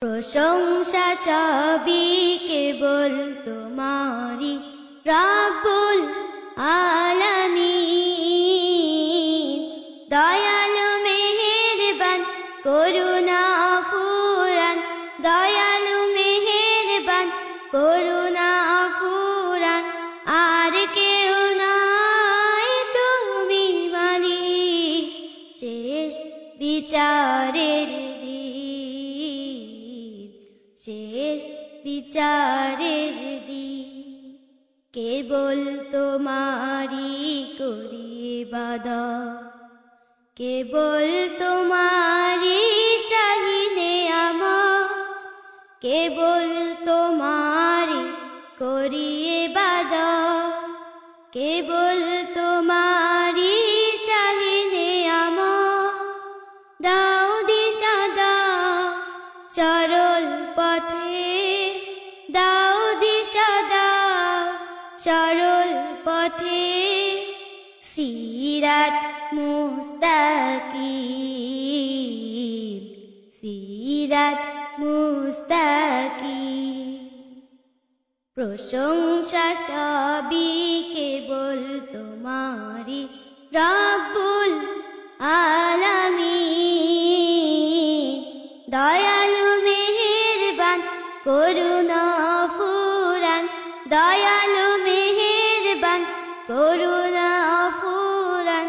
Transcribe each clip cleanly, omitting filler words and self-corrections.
প্রশংসা সবই কেবল তোমারি রব্বুল আলামিন। দয়ালু মেহেরবান করুণা ফুরান, দয়ালু মেহেরবান করুণা ফুরান। আর কেউ নাই তুমি মালিক, শেষ বিচারের শেষ বিচারের দিন। কেবল তোমারি করি ইবাদত, কেবল তোমারি চাহিনে আমার, কেবল তোমারি করি ইবাদত, কেবল তোমারি চাহিনে আমার। দাও দিশা দাও সরল পথে, দাও দিশা দাও সরল পথে। সিরাত মুস্তাকিম, সিরাত মুস্তাকিম। প্রশংসা সবই কেবল তোমারি রব্বুল আলামিন। দয়ালু মেহেরবান করুণা ফুরান, দয়ালু মেহেরবান করুণা ফুরান।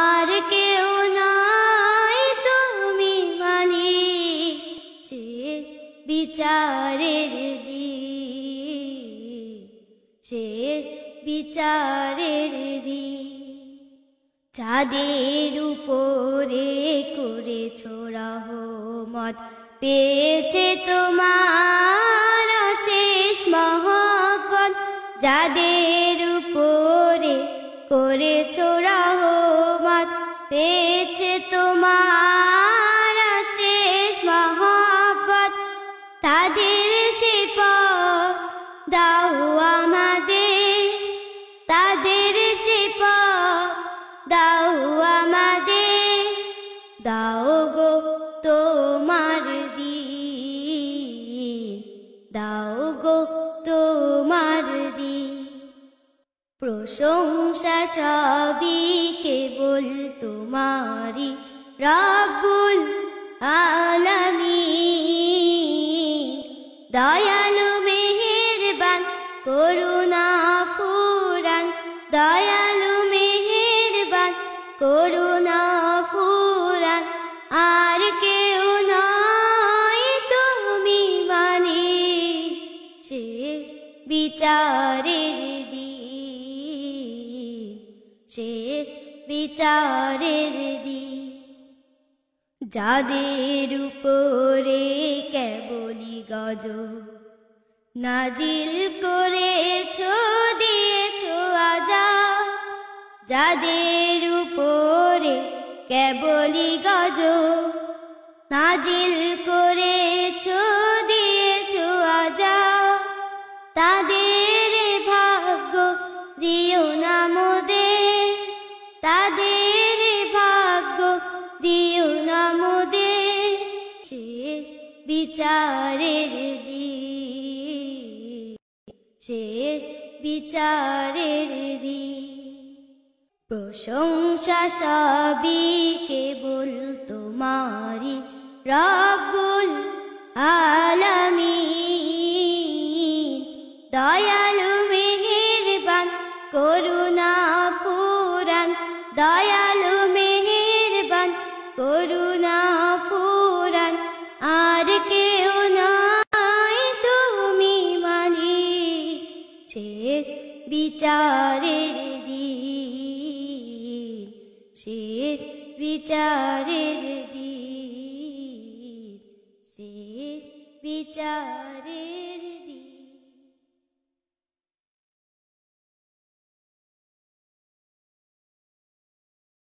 আর কেউ নাই তুমি মালিক, শেষ বিচারের দিন, শেষ বিচারের দিন। চাঁদের উপরে করেছ রহমত, পেয়েছে তোমার অশেষ মহব্বত। যাদের উপরে করেছ রহমত, পেয়েছে তোমার অশেষ মহব্বত। তাদের শিফাত দাও আমাদের, তাদের শিফাত দাও আমাদের। দাও গো তোমার দিন, দাও গো তোমার দিন। প্রশংসা সবই কেবল তোমারি রব্বুল আলামিন। দয়ালু মেহেরবান করুণা ফুরান, দয়ালু মেহেরবান করুণা ফুরান। আর কেউ নাই তুমি মালিক, শেষ বিচারের দিন, শেষ বিচারের দিন। যাদের উপরে কেবলই গজব নাজিল করেছ, দিয়েছ আযাব। যাদের উপরে কেবলই গজব নাজিল করেছ, দিয়েছ আযাব। তাদের ভাগ্য দিও না মোদের, তাদের ভাগ্য দিও না মোদের। শেষ বিচারের দিন, শেষ বিচারের দিন। প্রশংসা সবই কেবল তোমারি রব্বুল আলামিন। দয়ালু মেহেরবান করুণা ফুরান, দয়ালু মেহেরবান করুণা ফুরান। আর কেউ নাই তুমি মালিক, শেষ বিচারের দিন, শেষ বিচারের দিন, শেষ বিচারের